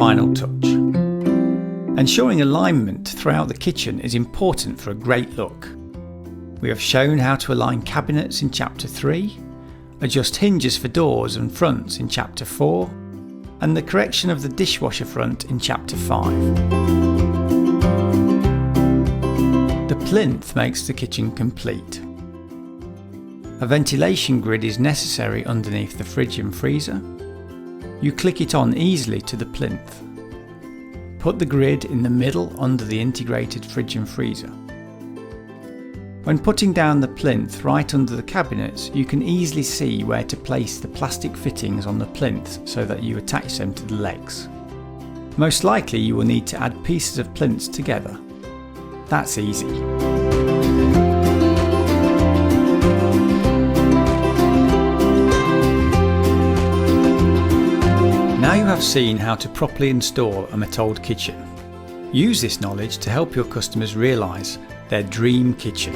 final touch. Ensuring alignment throughout the kitchen is important for a great look. We have shown how to align cabinets in Chapter 3, adjust hinges for doors and fronts in Chapter 4, and the correction of the dishwasher front in Chapter 5. The plinth makes the kitchen complete. A ventilation grid is necessary underneath the fridge and freezer. You click it on easily to the plinth. Put the grid in the middle under the integrated fridge and freezer. When putting down the plinth right under the cabinets, you can easily see where to place the plastic fittings on the plinth so that you attach them to the legs. Most likely you will need to add pieces of plinths together. That's easy. Now you have seen how to properly install a Mettold kitchen. Use this knowledge to help your customers realise their dream kitchen.